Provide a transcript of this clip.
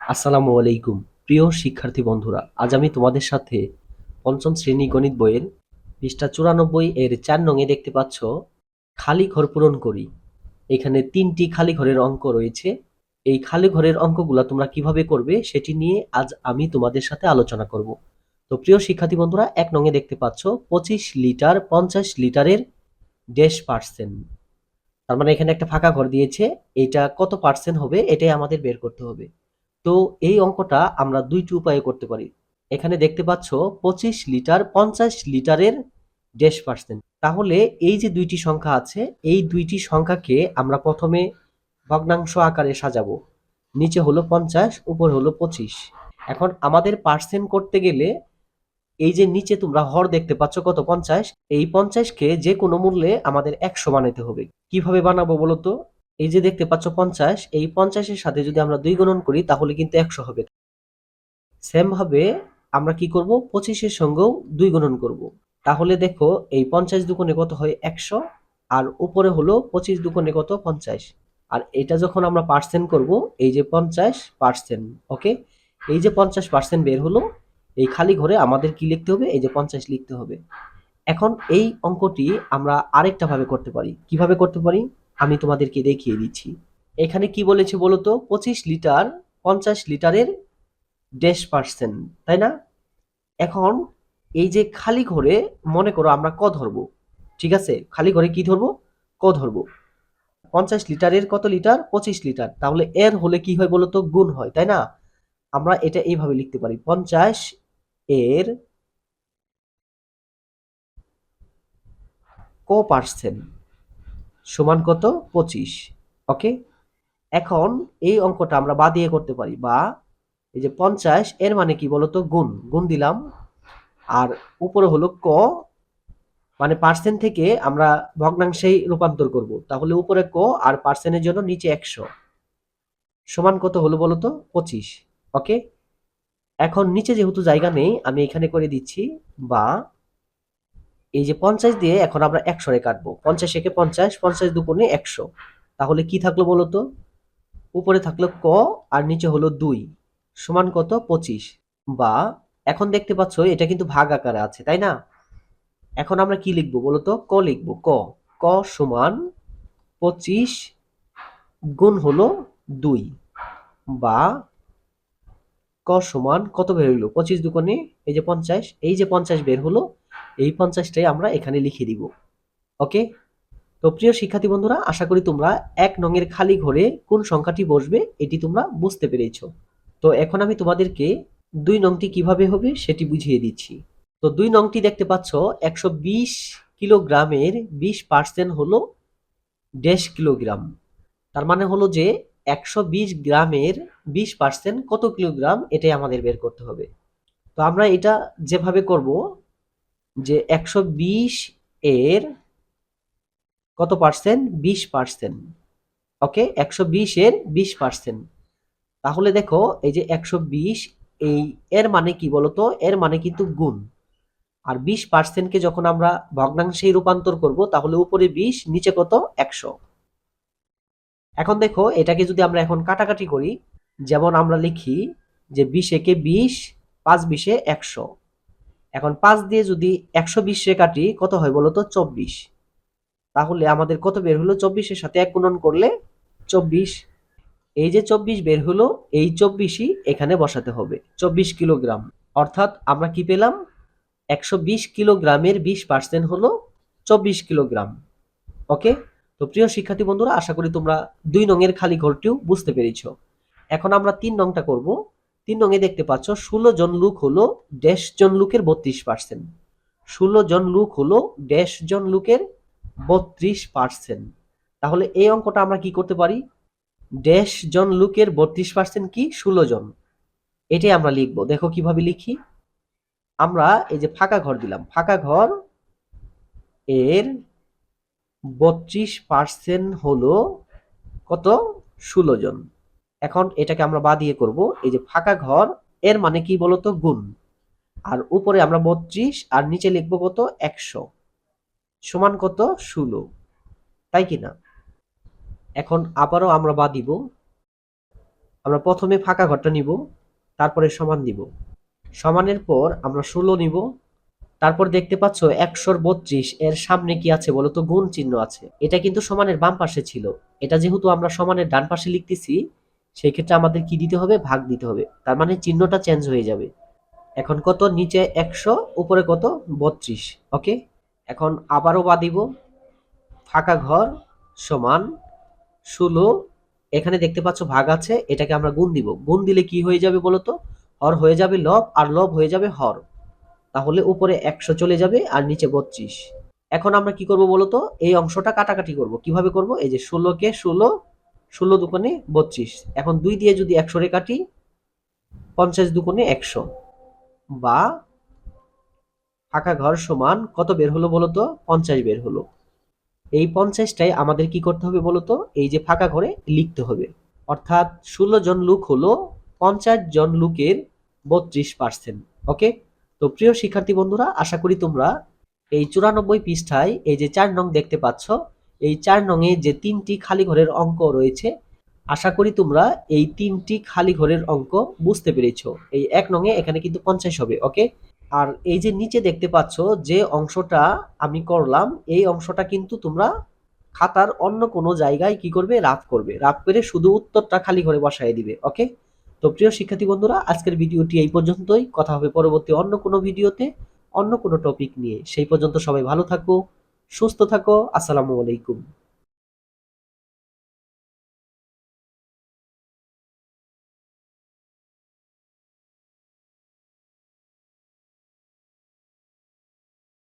আসসালামু আলাইকুম। প্রিয় শিক্ষার্থী বন্ধুরা, আজ আমি তোমাদের সাথে পঞ্চম শ্রেণী গণিত বইয়ের পৃষ্ঠা 94 এর ৪ নং-এ দেখতে পাচ্ছ খালি ঘর পূরণ করি। এখানে ৩টি খালি ঘরের অঙ্ক রয়েছে। এই খালি ঘরের অঙ্কগুলা তোমরা কিভাবে করবে সেটি নিয়ে আজ আমি তোমাদের সাথে আলোচনা করব। তো প্রিয় শিক্ষার্থী বন্ধুরা, ১ নং-এ দেখতে পাচ্ছ ২৫ লিটার ৫০ লিটারের ড্যাশ পার্সেন্ট। তার মানে এখানে একটা ফাঁকা ঘর দিয়েছে। এটা কত পার্সেন্ট হবে এটাই আমাদের বের করতে হবে। তো এই অঙ্কটা আমরা ২ টি উপায়ে করতে পারি। এখানে দেখতে পাচ্ছ ২৫ লিটার ৫০ লিটারের ড্যাশ পার্সেন্ট। তাহলে এই যে ২ টি সংখ্যা আছে, এই ২ টি সংখ্যাকে আমরা প্রথমে ভগ্নাংশ আকারে সাজাবো। নিচে হলো ৫০, উপর হলো ২৫। এখন আমাদের পার্সেন্ট করতে গেলে এই যে নিচে তোমরা হর দেখতে পাচ্ছ কত ৫০, এই ৫০ কে যে কোনো মূল্যে আমাদের ১০০ বানাইতে হবে। কিভাবে বানাবো বলো তো? এই যে দেখতে পাচ্ছ ৫০, এই ৫০ এর সাথে যদি আমরা ২ গুণন করি তাহলে কিন্তু ১০০ হবে। সেম ভাবে আমরা কি করব? ২৫ এর সঙ্গেও ২ গুণন করব। তাহলে দেখো এই ৫০ দুগুণে কত হয়? ১০০, আর উপরে হলো ২৫ দুগুণে কত? ৫০। আর এটা যখন আমরা পার্সেন্ট করব, এই যে ৫০%, ওকে? এই যে ৫০% বের হলো, এই খালি ঘরে আমাদের কি লিখতে হবে? এই যে ৫০ লিখতে হবে। এখন এই অঙ্কটি আমরা আরেকটা ভাবে করতে পারি। কিভাবে করতে পারি? আমি তোমাদেরকে দেখিয়ে দিচ্ছি। এখানে কি বলেছে বলো তো? ২৫ লিটার ৫০ লিটারের ড্যাশ পার্সেন্ট, তাই না? এখন এই যে খালি ঘরে মনে করো আমরা ক ধরবো। ঠিক আছে? খালি ঘরে কি ধরবো? ক ধরবো। ৫০ লিটারের কত লিটার? ২৫ লিটার। তাহলে এর হলে কি হয় বলো তো? গুণ হয়, তাই না? আমরা এটা এইভাবে লিখতে পারি। ৫০ এর ক পার্সেন্ট সমান কত? ২৫। ওকে? এখন এই অঙ্কটা আমরা বা দিয়ে করতে পারি। বা এই যে ৫০ এর মানে কি বলতো? গুণ। গুণ দিলাম। আর উপরে হলো ক, মানে পার্সেন্ট থেকে আমরা ভগ্নাংশেই রূপান্তর করব। তাহলে উপরে ক আর পার্সেন্টের জন্য নিচে ১০০ সমান কত হলো বলতো? ২৫। ওকে? এখন নিচে যেহেতু জায়গা নেই আমি এখানে করে দিচ্ছি। বা এই যে ৫০ দিয়ে এখন আমরা ১০০ রে কাটবো। ৫০ একে ৫০, ৫০ দুগুণে ১০০। তাহলে কি থাকলো বলতো? উপরে থাকলো ক আর নিচে হলো ২ সমান কত? ২৫। বা এখন দেখতে পাচ্ছ এটা কিন্তু ভাগ আকারে আছে, তাই না? এখন আমরা কি লিখবো বলতো? ক লিখবো। ক ক সমান ২৫ গুণ হলো ২। বা ক সমান কত বের হইলো? ২৫ দুগুণে এই যে ৫০, এই যে ৫০ বের হলো, এই ৫০টাই আমরা এখানে লিখে দিব। ওকে? তো প্রিয় শিক্ষার্থী বন্ধুরা, আশা করি তোমরা ১ নং এর খালি ঘরে কোন সংখ্যাটি বসবে এটি তোমরা বুঝতে পেরেছো। তো এখন আমি তোমাদেরকে ২ নংটি কিভাবে হবে সেটি বুঝিয়ে দিচ্ছি। তো ২ নংটি দেখতে পাচ্ছ ১২০ কিলোগ্রামের ২০% হলো ড্যাশ কিলোগ্রাম। তার মানে হলো যে ১২০ গ্রামের ২০% কত কিলোগ্রাম এটাই আমাদের বের করতে হবে। তো আমরা এটা যেভাবে করব যে ১২০ এর কত পার্সেন্ট? ২০%। ওকে? ১২০ এর ২০%। তাহলে দেখো এই যে ১২০, এই এর মানে কি বলতো? এর মানে কিন্তু গুণ। আর ২০% কে যখন আমরা ভগ্নাংশে রূপান্তর করব তাহলে উপরে ২০ নিচে কত? ১০০। এখন দেখো এটাকে যদি আমরা এখন কাটাকাটি করি, যেমন আমরা লিখি যে ২০ একে ২০, ৫ ২০ এ ১০০। এখন ৫ দিয়ে যদি ১২০ রে কাটি কত হয় বলতো? ২৪। তাহলে আমাদের কত বের হলো? ২৪ এর সাথে ১ গুণন করলে ২৪। এই যে ২৪ বের হলো, এই ২৪ই এখানে বসাতে হবে। ২৪ কিলোগ্রাম। অর্থাৎ আমরা কি পেলাম? ১২০ কিলোগ্রামের ২০% হলো ২৪ কিলোগ্রাম। ওকে? তো প্রিয় শিক্ষার্থী বন্ধুরা, আশা করি তোমরা ২ নং এর খালি ঘরটিও বুঝতে পেরেছো। এখন আমরা ৩ নংটা করব। ৩ নং এ দেখতে পাচ্ছ ১৬ জন লোক হলো ড্যাশ জন লোকের ৩২%। ১৬ জন লোক হলো ড্যাশ জন লোকের ৩২%। তাহলে এই অঙ্কটা আমরা কি করতে পারি? ড্যাশ জন লোকের ৩২% কি? ১৬ জন। এটাই আমরা লিখব। দেখো কিভাবে লিখি? আমরা এই যে ফাঁকা ঘর দিলাম। ফাঁকা ঘর এর ৩২% হলো কত? ১৬ জন। এখন এটাকে আমরা বা দিয়ে করব। এই যে ফাঁকা ঘর এর মানে কি বলতো? গুণ। আর উপরে আমরা ৩২ আর নিচে লিখবো কত? ১০০ সমান কত? ১৬। তাই কি না? এখন আবারও আমরা বা দিব। আমরা প্রথমে ফাঁকা ঘরটা নিব, তারপরে সমান দিব। সমানের পর আমরা 16 নিব। তারপর দেখতে পাচ্ছ 132 এর সামনে কি আছে বলো তো? গুণ চিহ্ন আছে। এটা কিন্তু সমানের বাম পাশে ছিল। এটা যেহেতু আমরা সমানের ডান পাশে লিখতেছি, সেই ক্ষেত্রে আমাদের কি দিতে হবে? ভাগ দিতে হবে। তার মানে চিহ্নটা চেঞ্জ হয়ে যাবে। এখন কত? নিচে 100, উপরে কত? 32। ওকে, এখন আবারও বা দিব। ফাঁকা ঘর সমান 16। এখানে দেখতে পাচ্ছ ভাগ আছে, এটাকে আমরা গুণ দিব। গুণ দিলে কি হয়ে যাবে বলো তো? হর হয়ে যাবে লব, আর লব হয়ে যাবে হর। তাহলে উপরে 100 চলে যাবে আর নিচে 32। এখন আমরা কি করব বলো তো? এই অংশটা কাটাকাটি করব। কিভাবে করব? এই যে 16 কে 16, 16 দুগুণে 32। এখন 2 দিয়ে যদি 100 রে কাটি, 50 দুগুণে 100। বা ফাঁকা ঘর সমান কত বের হলো বলো তো? 50 বের হলো। এই 50টাই আমাদের কি করতে হবে বলো তো? এই যে ফাঁকা ঘরে লিখতে হবে। অর্থাৎ 16 জন লোক হলো 50 জন লোকের 32%। ওকে, তো প্রিয় শিক্ষার্থী বন্ধুরা, আশা করি তোমরা এই 94 পৃষ্ঠায় এই যে 4 নং দেখতে পাচ্ছ, এই 4 নংয়ে যে 3টি খালি ঘরের অঙ্ক রয়েছে, আশা করি তোমরা এই 3টি খালি ঘরের অঙ্ক বুঝতে পেরেছো। এই 1 নংয়ে এখানে কিন্তু 50 হবে। ওকে, আর এই যে নিচে দেখতে পাচ্ছ যে অংশটা আমি করলাম, এই অংশটা কিন্তু তোমরা খাতার অন্য কোনো জায়গায় কি করবে? রাফ করবে। রাফ করে শুধু উত্তরটা খালি ঘরে বসায় দিবে। ওকে, তো প্রিয় শিক্ষার্থী বন্ধুরা, আজকের ভিডিওটি এই পর্যন্তই। কথা হবে পরবর্তী অন্য কোনো ভিডিওতে, অন্য কোনো টপিক নিয়ে। সেই পর্যন্ত সবাই ভালো থাকো, সুস্থ থাকো। আসসালামু আলাইকুম।